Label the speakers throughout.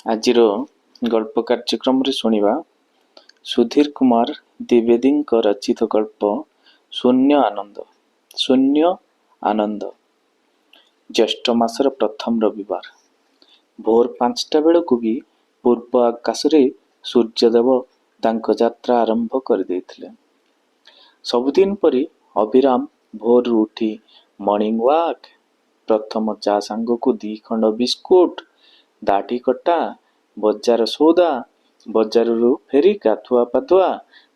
Speaker 1: ଆଜିର ଗଳ୍ପ କାର୍ଯ୍ୟକ୍ରମରେ ଶୁଣିବା ସୁଧୀର କୁମାର ଦ୍ୱିବେଦୀଙ୍କ ରଚିତ ଗଳ୍ପ ଶୂନ୍ୟ ଆନନ୍ଦ। ଶୂନ୍ୟ ଆନନ୍ଦ। ଜ୍ୟେଷ୍ଠ ମାସର ପ୍ରଥମ ରବିବାର। ଭୋର 5ଟା ବେଳକୁ ବି ପୂର୍ବ ଆକାଶରେ ସୂର୍ଯ୍ୟଦେବ ତାଙ୍କ ଯାତ୍ରା ଆରମ୍ଭ କରିଦେଇଥିଲେ। ସବୁଦିନ ପରି ଅଭିରାମ ଭୋରରୁ ଉଠି ମର୍ଣ୍ଣିଂ ୱାକ୍, ପ୍ରଥମ ଚା ସାଙ୍ଗକୁ 2 ଖଣ୍ଡ ବିସ୍କୁଟ, ଦାଢ଼ି କଟା, ବଜାର ସଉଦା, ବଜାରରୁ ଫେରି ଗାଧୁଆ ପାଧୁଆ,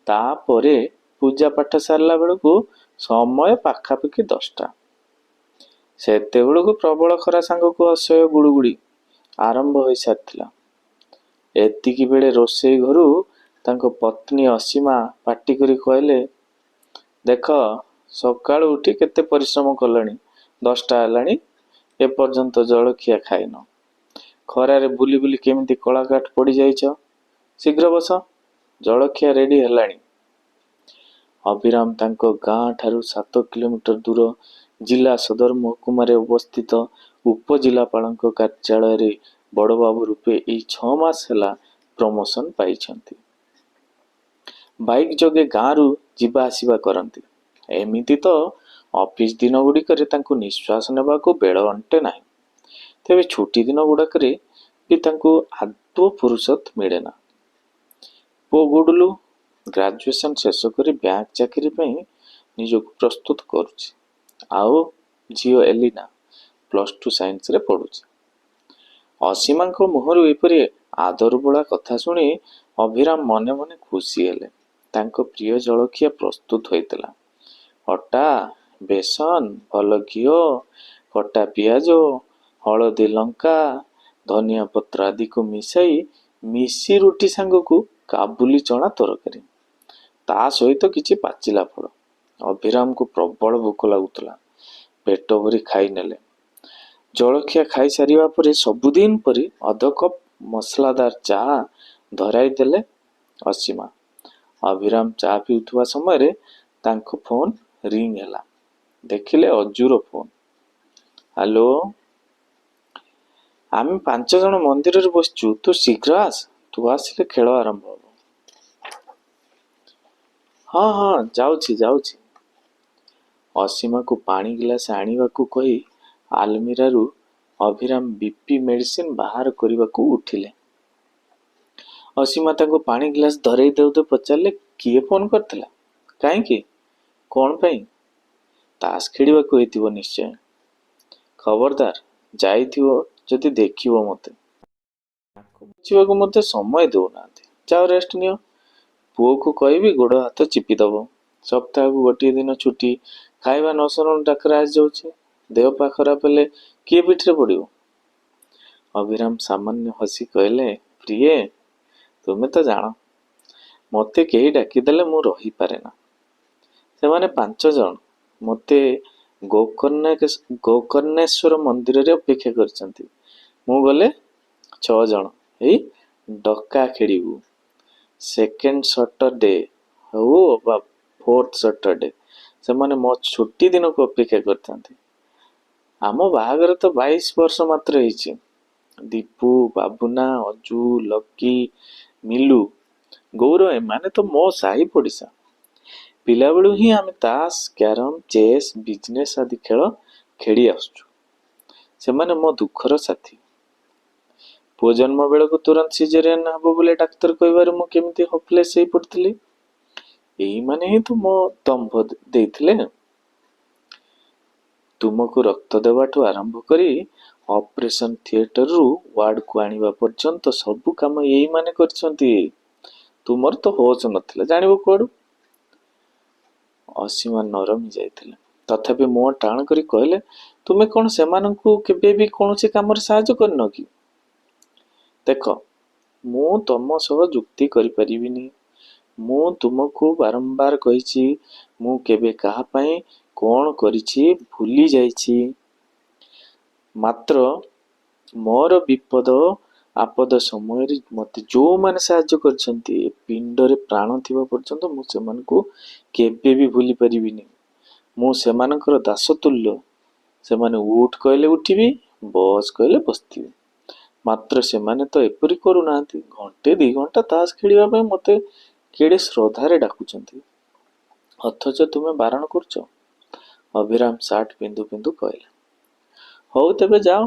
Speaker 1: ତାପରେ ପୂଜା ପାଠ ସାରିଲା ବେଳକୁ ସମୟ ପାଖାପାଖି 10ଟା। ସେତେବେଳକୁ ପ୍ରବଳ ଖରା ସାଙ୍ଗକୁ ଅସହ୍ୟ ଗୁଳୁଗୁଳି ଆରମ୍ଭ ହୋଇସାରିଥିଲା। ଏତିକି ବେଳେ ରୋଷେଇ ଘରୁ ତାଙ୍କ ପତ୍ନୀ ଅସୀମା ପାଟି କରି କହିଲେ, ଦେଖ ସକାଳୁ ଉଠି କେତେ ପରିଶ୍ରମ କଲଣି, 10ଟା ହେଲାଣି, ଏପର୍ଯ୍ୟନ୍ତ ଜଳଖିଆ ଖାଇନ। ଖରାରେ ବୁଲି ବୁଲି କେମିତି କଳାକାଠ ପଡ଼ିଯାଇଛ। ଶୀଘ୍ର ବସ, ଜଳଖିଆ ରେଡି ହେଲାଣି। ଅଭିରାମ ତାଙ୍କ ଗାଁ ଠାରୁ 7 କିଲୋମିଟର ଦୂର ଜିଲ୍ଲା ସଦର ମହକୁମାରେ ଅବସ୍ଥିତ ଉପଜିଲ୍ଲାପାଳଙ୍କ କାର୍ଯ୍ୟାଳୟରେ ବଡ଼ବାବୁ ରୂପେ ଏଇ 6 ମାସ ହେଲା ପ୍ରମୋସନ ପାଇଛନ୍ତି। ବାଇକ୍ ଯୋଗେ ଗାଁରୁ ଯିବା ଆସିବା କରନ୍ତି। ଏମିତି ତ ଅଫିସ ଦିନ ଗୁଡ଼ିକରେ ତାଙ୍କୁ ନିଶ୍ୱାସ ନେବାକୁ ବେଳ ଅଣ୍ଟେ ନାହିଁ। ତେବେ ଛୁଟି ଦିନ ଗୁଡ଼ାକରେ ବି ତାଙ୍କୁ ଆଦୌ ଫୁରୁସତ ମିଳେ ନା। ପୁଅ ଗୁଡୁଲୁ ଗ୍ରାଜୁଏସନ ଶେଷ କରି ବ୍ୟାଙ୍କ ଚାକିରି ପାଇଁ ନିଜକୁ ପ୍ରସ୍ତୁତ କରୁଛି। ଆଉ ଝିଅ ଏଲିନା +2 ସାଇନ୍ସରେ ପଢୁଛି। ଅସୀମାଙ୍କ ମୁହଁରୁ ଏପରି ଆଦରବୋଳା କଥା ଶୁଣି ଅଭିରାମ ମନେ ମନେ ଖୁସି ହେଲେ। ତାଙ୍କ ପ୍ରିୟ ଜଳଖିଆ ପ୍ରସ୍ତୁତ ହୋଇଥିଲା। ଅଟା, ବେସନ, ଭଲ ଘିଅ, କଟା ପିଆଜ, ହଳଦୀ, ଲଙ୍କା, ଧନିଆ ପତ୍ର ଆଦିକୁ ମିଶାଇ ମିଶି ରୁଟି ସାଙ୍ଗକୁ କାବୁଲି ଚଣା ତରକାରୀ, ତା ସହିତ କିଛି ପାଚିଲା ଫଳ। ଅଭିରାମକୁ ପ୍ରବଳ ଭୋକ ଲାଗୁଥିଲା। ପେଟ ଭରି ଖାଇନେଲେ। ଜଳଖିଆ ଖାଇସାରିବା ପରେ ସବୁଦିନ ପରି ଅଧ କପ୍ ମସଲାଦାର ଚା ଧରାଇ ଦେଲେ ଅସୀମା। ଅଭିରାମ ଚା ପିଉଥିବା ସମୟରେ ତାଙ୍କ ଫୋନ ରିଙ୍ଗ ହେଲା। ଦେଖିଲେ ଅଜୁର ଫୋନ। ହ୍ୟାଲୋ, ଆମେ 5 ଜଣ ମନ୍ଦିରରେ ବସିଛୁ, ତୁ ଶୀଘ୍ର ଆସ, ତୁ ଆସିଲେ ଖେଳ ଆରମ୍ଭ ହବ। ହଁ ଯାଉଛି। ଅସୀମାକୁ ପାଣି ଗିଲାସ ଆଣିବାକୁ କହି ଆଲମିରାରୁ ଅଭିରାମ ବିପି ମେଡିସିନ ବାହାର କରିବାକୁ ଉଠିଲେ। ଅସୀମା ତାଙ୍କୁ ପାଣି ଗିଲାସ ଧରେଇ ଦେଉ ଦେଉ ପଚାରିଲେ, କିଏ ଫୋନ କରିଥିଲା? କାହିଁକି? କଣ ପାଇଁ? ତାସ ଖେଳିବାକୁ ହେଇଥିବ ନିଶ୍ଚୟ। ଖବରଦାର, ଯାଇଥିବ ଯଦି ଦେଖିବ ମତେ। ବୁଝିବାକୁ ମତେ ସମୟ ଦେଉନାହାନ୍ତି। ଯାଅ ରେଷ୍ଟ ନିଅ। ପୁଅକୁ କହିବି ଗୋଡ଼ ହାତ ଚିପିଦବ। ସପ୍ତାହକୁ ଗୋଟିଏ ଦିନ ଛୁଟି, ଖାଇବା ନ ସରୁଣୁ ଡାକରା ଆସିଯାଉଛି। ଦେହ ପା ଖରାପ ହେଲେ କିଏ ପିଠିରେ ପଡ଼ିବ? ଅଭିରାମ ସାମାନ୍ୟ ହସି କହିଲେ, ପ୍ରିୟେ, ତୁମେ ତ ଜାଣ ମତେ କେହି ଡାକିଦେଲେ ମୁଁ ରହିପାରେ ନା। ସେମାନେ 5 ଜଣ ମତେ ଗୋକର୍ଣ୍ଣେଶ୍ୱର ମନ୍ଦିରରେ ଅପେକ୍ଷା କରିଛନ୍ତି। ମୁଁ ଗଲେ 6 ଜଣ ଏଇ ଡକା ଖେଳିବୁ। ସେକେଣ୍ଡ ସଟରଡେ ହଉ ବା 4th ସଟରଡେ ସେମାନେ ମୋ ଛୁଟି ଦିନକୁ ଅପେକ୍ଷା କରିଥାନ୍ତି। ଆମ ବାହାଘର ତ 22 ବର୍ଷ ମାତ୍ର ହେଇଛି। ଦୀପୁ, ବାବୁନା, ଅଜୁ, ଲକି, ମିଲୁ, ଗୌର ଏମାନେ ତ ମୋ ସାହି ପଡ଼ିଶା। ପିଲାବେଳୁ ହିଁ ଆମେ ତାସ, କ୍ୟାରମ, ଚେସ୍, ବିଜନେସ ଆଦି ଖେଳ ଖେଳି ଆସୁଛୁ। ସେମାନେ ମୋ ଦୁଃଖର ସାଥୀ। ପୁଅ ଜନ୍ମ ବେଳକୁ ତୁରନ୍ତ ସିଜେରିଆନ ହବ ବୋଲି ଡାକ୍ତର କହିବାରୁ ମୁଁ କେମିତି ହୋପଲେସ୍ ହେଇ ପଡ଼ିଥିଲି। ଏଇମାନେ ହିଁ ତ ମୋ ଦମ୍ଭ ଦେଇଥିଲେ। ତୁମକୁ ରକ୍ତ ଦେବାଠୁ ଆରମ୍ଭ କରି ଅପରେସନ ଥିଏଟରରୁ ୱାର୍ଡକୁ ଆଣିବା ପର୍ଯ୍ୟନ୍ତ ସବୁ କାମ ଏଇମାନେ କରିଛନ୍ତି। ତୁମର ତ ହୋସ ନଥିଲା, ଜାଣିବ କୁଆଡୁ? ଅସୀମା ନରମି ଯାଇଥିଲେ। ତଥାପି ମୁହଁ ଟାଣ କରି କହିଲେ, ତୁମେ କଣ ସେମାନଙ୍କୁ କେବେ ବି କୌଣସି କାମରେ ସାହାଯ୍ୟ କରିନ କି? ଦେଖ, ମୁଁ ତମ ସହ ଯୁକ୍ତି କରିପାରିବିନି। ମୁଁ ତୁମକୁ ବାରମ୍ବାର କହିଛି, ମୁଁ କେବେ କାହା ପାଇଁ କଣ କରିଛି ଭୁଲି ଯାଇଛି। ମାତ୍ର ମୋର ବିପଦ ଆପଦ ସମୟରେ ମତେ ଯୋଉମାନେ ସାହାଯ୍ୟ କରିଛନ୍ତି, ଏ ପିଣ୍ଡରେ ପ୍ରାଣ ଥିବା ପର୍ଯ୍ୟନ୍ତ ମୁଁ ସେମାନଙ୍କୁ କେବେ ବି ଭୁଲି ପାରିବିନି। ମୁଁ ସେମାନଙ୍କର ଦାସ ତୁଲ୍ୟ। ସେମାନେ ଉଠ କହିଲେ ଉଠିବି, ବସ କହିଲେ ବସିଥିବି। ମାତ୍ର ସେମାନେ ତ ଏପରି କରୁନାହାନ୍ତି। ଘଣ୍ଟେ 2 ଘଣ୍ଟା ତାସ ଖେଳିବା ପାଇଁ ମୋତେ କେଡ଼େ ଶ୍ରଦ୍ଧାରେ ଡାକୁଛନ୍ତି, ଅଥଚ ତୁମେ ବାରଣ କରୁଛ। ଅଭିରାମ ସାର୍ଟ ପିନ୍ଧୁ ପିନ୍ଧୁ କହିଲା। ହଉ ତେବେ ଯାଅ,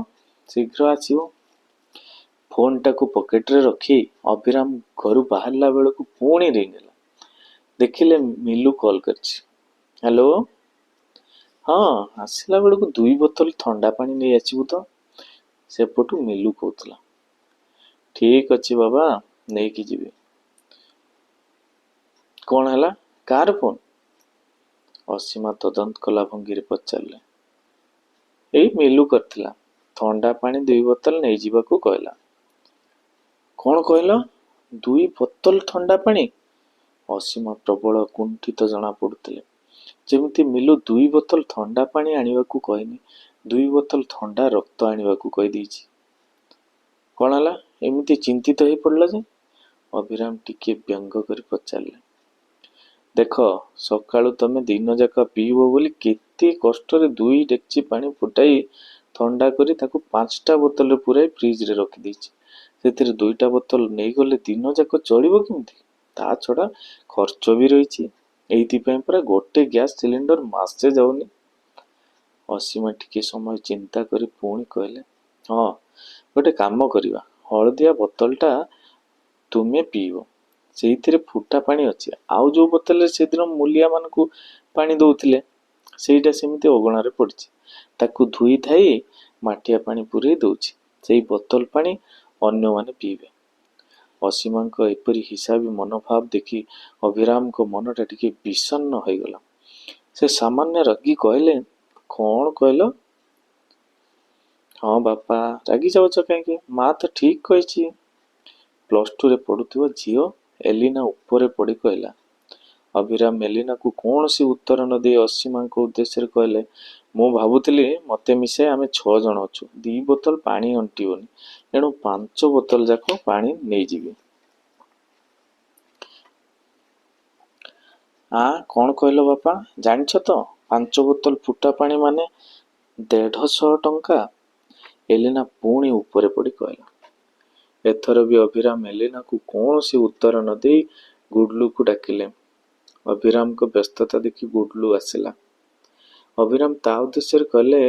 Speaker 1: ଶୀଘ୍ର ଆସିବ। ଫୋନଟାକୁ ପକେଟରେ ରଖି ଅଭିରାମ ଘରୁ ବାହାରିଲା ବେଳକୁ ପୁଣି ରିଙ୍ଗ ହେଲା। ଦେଖିଲେ ମିଲୁ କଲ୍ କରିଛି। ହ୍ୟାଲୋ। ହଁ, ଆସିଲା ବେଳକୁ 2 ବୋତଲ ଥଣ୍ଡା ପାଣି ନେଇ ଆସିବୁ ତ, ସେପଟୁ ମିଲୁ କହୁଥିଲା। ଠିକ୍ ଅଛି ବାବା, ନେଇକି ଯିବି। କ'ଣ ହେଲା, କାହାର ଫୋନ୍? ଅସୀମା ତଦନ୍ତ କଲା ଭଙ୍ଗୀରେ ପଚାରିଲେ। ଏଇ ମିଲୁ କରିଥିଲା, ଥଣ୍ଡା ପାଣି 2 ବୋତଲ ନେଇଯିବାକୁ କହିଲା। କ'ଣ କହିଲ, 2 ବୋତଲ ଥଣ୍ଡା ପାଣି? ଅସୀମା ପ୍ରବଳ କୁଣ୍ଠିତ ଜଣା ପଡୁଥିଲେ। ଯେମିତି ମିଲୁ 2 ବୋତଲ ଥଣ୍ଡା ପାଣି ଆଣିବାକୁ କହିନି, 2 ବୋତଲ ଥଣ୍ଡା ରକ୍ତ ଆଣିବାକୁ କହିଦେଇଛି। କ'ଣ ହେଲା, ଏମିତି ଚିନ୍ତିତ ହେଇ ପଡ଼ିଲା ଯେ? ଅଭିରାମ ଟିକିଏ ବ୍ୟଙ୍ଗ କରି ପଚାରିଲେ। ଦେଖ, ସକାଳୁ ତମେ ଦିନଯାକ ପିଇବ ବୋଲି କେତେ କଷ୍ଟରେ 2 ଡେକ୍ଚି ପାଣି ଫୁଟାଇ ଥଣ୍ଡା କରି ତାକୁ 5ଟା ବୋତଲରେ ପୁରାଇ ଫ୍ରିଜରେ ରଖିଦେଇଛି। ସେଥିରେ 2ଟା ବୋତଲ ନେଇଗଲେ ଦିନଯାକ ଚଳିବ କେମିତି? ତା ଛଡ଼ା ଖର୍ଚ୍ଚ ବି ରହିଛି। ଏଇଥିପାଇଁ ପରା ଗୋଟେ ଗ୍ୟାସ୍ ସିଲିଣ୍ଡର ମାସେ ଯାଉନି। ଅସୀମା ଟିକେ ସମୟ ଚିନ୍ତା କରି ପୁଣି କହିଲେ, ହଁ, ଗୋଟେ କାମ କରିବା, ହଳଦିଆ ବୋତଲଟା ତୁମେ ପିଇବ। ସେଇଥିରେ ଫୁଟା ପାଣି ଅଛି। ଆଉ ଯୋଉ ବୋତଲରେ ସେଦିନ ମୂଲିଆମାନଙ୍କୁ ପାଣି ଦଉଥିଲେ, ସେଇଟା ସେମିତି ଅଗଣାରେ ପଡ଼ିଛି। ତାକୁ ଧୋଇ ଧାଇ ମାଠିଆ ପାଣି ପୂରେଇ ଦଉଛି। ସେଇ ବୋତଲ ପାଣି ଅନ୍ୟମାନେ ପିଇବେ। ଅସୀମାଙ୍କ ଏପରି ହିସାବୀ ମନୋଭାବ ଦେଖି ଅଭିରାମଙ୍କ ମନଟା ଟିକେ ବିଷଣ୍ଣ ହୋଇଗଲା। ସେ ସାମାନ୍ୟ ରାଗି କହିଲେ, କ'ଣ କହିଲ? ହଁ ବାପା, ରାଗି ଯାଉଛ କାହିଁକି? ମା ତ ଠିକ୍ କହିଛି। +2ରେ ପଢୁଥିବା ଝିଅ ଏଲିନା ଉପରେ ପଡ଼ି କହିଲା। ଅଭିରାମ ଏଲିନାକୁ କୌଣସି ଉତ୍ତର ନ ଦେଇ ଅସୀମାଙ୍କ ଉଦ୍ଦେଶ୍ୟରେ କହିଲେ, ମୁଁ ଭାବୁଥିଲି ମୋତେ ମିଶାଇ ଆମେ 6 ଜଣ ଅଛୁ, 2 ବୋତଲ ପାଣି ଅଣ୍ଟିବନି, ଏଣୁ 5 ବୋତଲ ଯାକ ପାଣି ନେଇଯିବି। କ'ଣ କହିଲ ବାପା? ଜାଣିଛ ତ 5 ବୋତଲ ଫୁଟା ପାଣି ମାନେ 150 ଟଙ୍କା। ଏଲିନା ପୁଣି ଉପରେ ପଡ଼ି କହିଲା। ଏଥର ବି ଅଭିରାମ ଏଲିନାକୁ କୌଣସି ଉତ୍ତର ନ ଦେଇ ଗୁଡଲୁକୁ ଡାକିଲେ। ଅଭିରାମଙ୍କ ବ୍ୟସ୍ତତା ଦେଖି ଗୁଡଲୁ ଆସିଲା। ଅଭିରାମ ତା ଉଦ୍ଦେଶ୍ୟରେ କହିଲେ,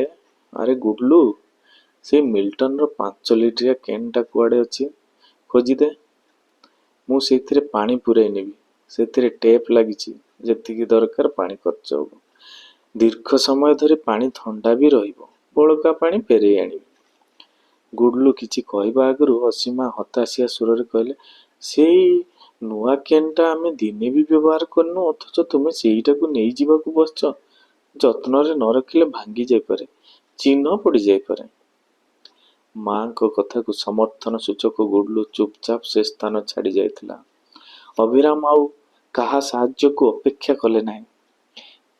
Speaker 1: ଆରେ ଗୁଡଲୁ, ସେଇ ମିଲ୍ଟନର 5 ଲିଟରିଆ କେନ୍ଟା କୁଆଡ଼େ ଅଛି, ଖୋଜିଦେ। ମୁଁ ସେଇଥିରେ ପାଣି ପୂରାଇ ନେବି। ସେଥିରେ ଟେପ୍ ଲାଗିଛି, ଯେତିକି ଦରକାର ପାଣି ଖର୍ଚ୍ଚ ହେବ। ଦୀର୍ଘ ସମୟ ଧରି ପାଣି ଥଣ୍ଡା ବି ରହିବ। ବଳକା ପାଣି ଫେରେଇ ଆଣିବି। ଗୁଡଲୁ କିଛି କହିବା ଆଗରୁ ଅସୀମା ହତାଶିଆ ସୁରରେ କହିଲେ, ସେଇ ନୂଆ କେନ୍ଟା ଆମେ ଦିନେ ବି ବ୍ୟବହାର କରିନୁ, ଅଥଚ ତୁମେ ସେଇଟାକୁ ନେଇଯିବାକୁ ବସିଛ। ଯତ୍ନରେ ନ ରଖିଲେ ଭାଙ୍ଗି ଯାଇପାରେ, ଚିହ୍ନ ପଡ଼ିଯାଇପାରେ। ମାଙ୍କ କଥାକୁ ସମର୍ଥନ ସୂଚକ ଗୁଡଲୁ ଚୁପଚାପ ସେ ସ୍ଥାନ ଛାଡ଼ି ଯାଇଥିଲା। ଅଭିରାମ ଆଉ କାହା ସାହାଯ୍ୟକୁ ଅପେକ୍ଷା କଲେ ନାହିଁ।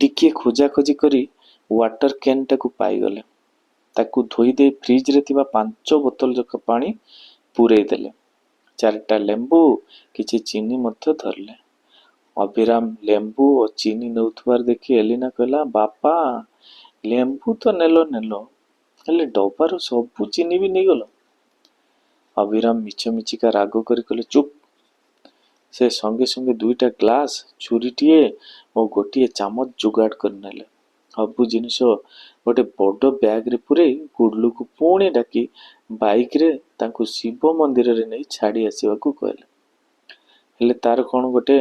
Speaker 1: ଟିକିଏ ଖୋଜାଖୋଜି କରି ୱାଟର କେନ୍ଟାକୁ ପାଇଗଲେ। ତାକୁ ଧୋଇ ଦେଇ ଫ୍ରିଜରେ ଥିବା 5 ବୋତଲ ଯାକ ପାଣି ପୂରେଇ ଦେଲେ। 4ଟା ଲେମ୍ବୁ, କିଛି ଚିନି ମଧ୍ୟ ଧରିଲେ। ଅଭିରାମ ଲେମ୍ବୁ ଓ ଚିନି ନେଉଥିବାର ଦେଖି ଏଲିନା କହିଲା, ବାପା, ଲେମ୍ବୁ ତ ନେଲ, ହେଲେ ଡବାର ସବୁ ଚିନି ବି ନେଇଗଲ। ଅଭିରାମ ମିଛମିଛିକା ରାଗ କରି କହିଲେ, ଚୁପ୍। ସେ ସଙ୍ଗେ ସଙ୍ଗେ 2ଟା ଗ୍ଲାସ, ଛୁରୀଟିଏ ଓ ଗୋଟିଏ ଚାମଚ ଯୋଗାଡ଼ କରିନେଲେ। ସବୁ ଜିନିଷ ଗୋଟେ ବଡ଼ ବ୍ୟାଗରେ ପୂରେଇ ଗୁଡଲୁକୁ ପୁଣି ଡାକି ବାଇକରେ ତାଙ୍କୁ ଶିବ ମନ୍ଦିରରେ ନେଇ ଛାଡ଼ି ଆସିବାକୁ କହିଲେ। ହେଲେ ତାର କ'ଣ ଗୋଟେ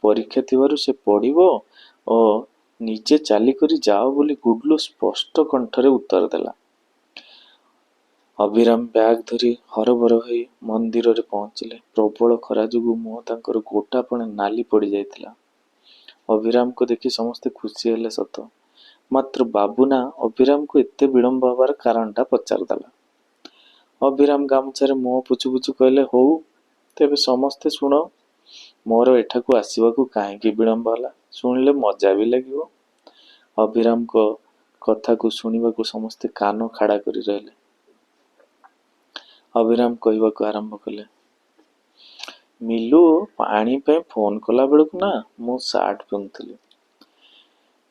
Speaker 1: ପରୀକ୍ଷା ଥିବାରୁ ସେ ପଢ଼ିବ ଓ ନିଜେ ଚାଲିକରି ଯାଅ ବୋଲି ଗୁଡଲୁ ସ୍ପଷ୍ଟ କଣ୍ଠରେ ଉତ୍ତର ଦେଲା। ଅଭିରାମ ବ୍ୟାଗ ଧରି ହରବର ହୋଇ ମନ୍ଦିରରେ ପହଞ୍ଚିଲେ। ପ୍ରବଳ ଖରା ଯୋଗୁଁ ମୁହଁ ତାଙ୍କର ଗୋଟାପଣେ ନାଲି ପଡ଼ିଯାଇଥିଲା। ଅଭିରାମକୁ ଦେଖି ସମସ୍ତେ ଖୁସି ହେଲେ ସତ, ମାତ୍ର ବାବୁନା ଅଭିରାମକୁ ଏତେ ବିଳମ୍ବ ହେବାର କାରଣଟା ପଚାରିଦେଲା। ଅଭିରାମ ଗାମୁଛାରେ ମୁହଁ ପୋଛୁ ପୋଛୁ କହିଲେ, ହଉ ତେବେ ସମସ୍ତେ ଶୁଣ, ମୋର ଏଠାକୁ ଆସିବାକୁ କାହିଁକି ବିଳମ୍ବ ହେଲା, ଶୁଣିଲେ ମଜା ବି ଲାଗିବ। ଅଭିରାମଙ୍କ କଥାକୁ ଶୁଣିବାକୁ ସମସ୍ତେ କାନ ଖାଡ଼ା କରି ରହିଲେ। ଅଭିରାମ କହିବାକୁ ଆରମ୍ଭ କଲେ, ମିଲୁ ପାଣି ପାଇଁ ଫୋନ କଲା ବେଳକୁ ନା, ମୁଁ ସାର୍ଟ ପିନ୍ଧୁଥିଲି।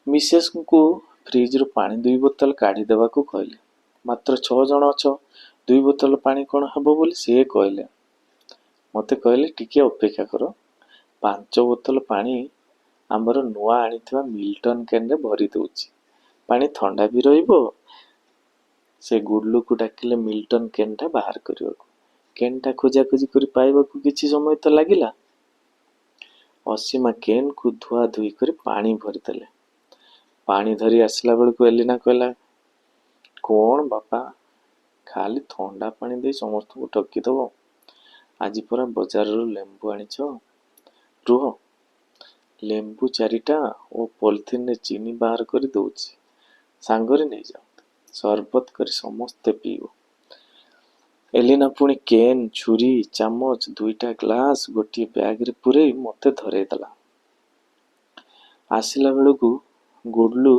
Speaker 1: ମିସେସଙ୍କୁ ଫ୍ରିଜରୁ ପାଣି 2 ବୋତଲ କାଢ଼ି ଦେବାକୁ କହିଲେ। ମାତ୍ର 6 ଜଣ ଅଛ, 2 ବୋତଲ ପାଣି କ'ଣ ହେବ ବୋଲି ସିଏ କହିଲେ। ମୋତେ କହିଲେ ଟିକେ ଅପେକ୍ଷା କର, 5 ବୋତଲ ପାଣି ଆମର ନୂଆ ଆଣିଥିବା ମିଲ୍ଟନ୍ କ୍ୟାନ୍ରେ ଭରି ଦେଉଛି, ପାଣି ଥଣ୍ଡା ବି ରହିବ। ସେ ଗୁଡଲୁକୁ ଡାକିଲେ ମିଲ୍ଟନ୍ କ୍ୟାନ୍ଟା ବାହାର କରିବାକୁ। କ୍ୟାନ୍ଟା ଖୋଜାଖୋଜି କରି ପାଇବାକୁ କିଛି ସମୟ ତ ଲାଗିଲା। ଅସୀମା କ୍ୟାନ୍କୁ ଧୁଆ ଧୁଇ କରି ପାଣି ଭରିଦେଲେ। ପାଣି ଧରି ଆସିଲା ବେଳକୁ ଏଲିନା କହିଲା, କ'ଣ ବାପା, ଖାଲି ଥଣ୍ଡା ପାଣି ଦେଇ ସମସ୍ତଙ୍କୁ ଠକିଦେବ। ଆଜି ପରା ବଜାରରୁ ଲେମ୍ବୁ ଆଣିଛ, ରୁହ, ଲେମ୍ବୁ 4ଟା ଓ ପଲିଥିନରେ ଚିନି ବାହାର କରି ଦେଉଛି, ସାଙ୍ଗରେ ନେଇଯାଅ, ସରବତ କରି ସମସ୍ତେ ପିଇବ। ଏଲିନା ପୁଣି କେନ୍, ଛୁରୀ, ଚାମଚ, 2ଟା ଗ୍ଲାସ୍ ଗୋଟିଏ ବ୍ୟାଗରେ ପୂରେଇ ମୋତେ ଧରେଇଦେଲା। ଆସିଲା ବେଳକୁ ଗୁଡଲୁ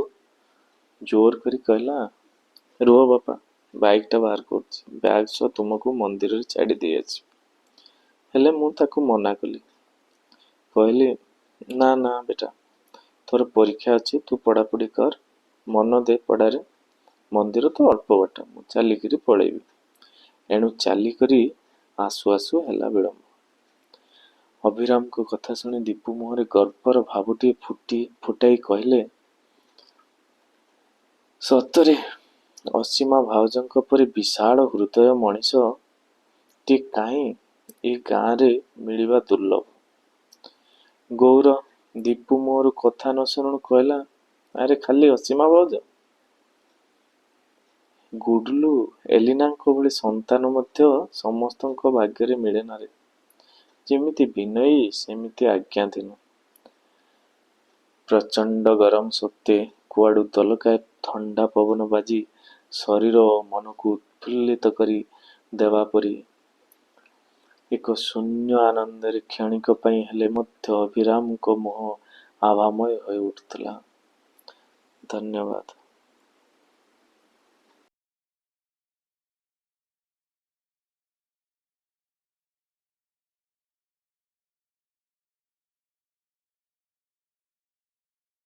Speaker 1: ଜୋର କରି କହିଲା, ରୁହ ବାପା, ବାଇକ୍ଟା ବାହାର କରୁଛି, ବ୍ୟାଗ୍ ସହ ତୁମକୁ ମନ୍ଦିରରେ ଛାଡ଼ି ଦେଇ ଆସିବି। ହେଲେ ମୁଁ ତାକୁ ମନା କଲି। କହିଲି, ନା ନା ବେଟା, ତୋର ପରୀକ୍ଷା ଅଛି, ତୁ ପଢ଼ାପଢ଼ି କର, ମନ ଦେ ପଢ଼ାରେ, ମନ୍ଦିର ତ ଅଳ୍ପ ବାଟ, ମୁଁ ଚାଲିକିରି ପଳେଇବି। ଏଣୁ ଚାଲିକରି ଆସୁ ଆସୁ ହେଲା ବିଳମ୍ବ। ଅଭିରାମଙ୍କ କଥା ଶୁଣି ଦୀପୁ ମୁହଁରେ ଗର୍ବର ଭାବଟିଏ ଫୁଟାଇ କହିଲେ, ସତରେ ଅସୀମା ଭାଉଜଙ୍କ ପରି ବିଶାଳ ହୃଦୟ ମଣିଷଟି କାହିଁ ଏ ଗାଁରେ ମିଳିବା ଦୁର୍ଲଭ। ଗୌର ଦୀପୁ ମୁହଁରୁ କଥା ନ ଶୁଣୁ କହିଲା, ଆରେ ଖାଲି ଅସୀମା ଭାଉଜ? ଗୁଡଲୁ, ଏଲିନାଙ୍କ ଭଳି ସନ୍ତାନ ମଧ୍ୟ ସମସ୍ତଙ୍କ ଭାଗ୍ୟରେ ମିଳେ ନା ରେ। ଯେମିତି ବିନୟୀ ସେମିତି ଆଜ୍ଞାଧୀନ। ପ୍ରଚଣ୍ଡ ଗରମ ସତ୍ତ୍ୱେ କୁଆଡ଼ୁ ଦଲକାଏ ଥଣ୍ଡା ପବନ ବାଜି ଶରୀର ଓ ମନକୁ ଉତ୍ଫୁଲ୍ଲିତ କରି ଦେବା ପରି ଏକ ଶୂନ୍ୟ ଆନନ୍ଦରେ କ୍ଷଣିକ ପାଇଁ ହେଲେ ମଧ୍ୟ ଅଭିରାମଙ୍କ ମୁହଁ ଆଭାମୟ ହୋଇ ଉଠୁଥିଲା। ଧନ୍ୟବାଦ।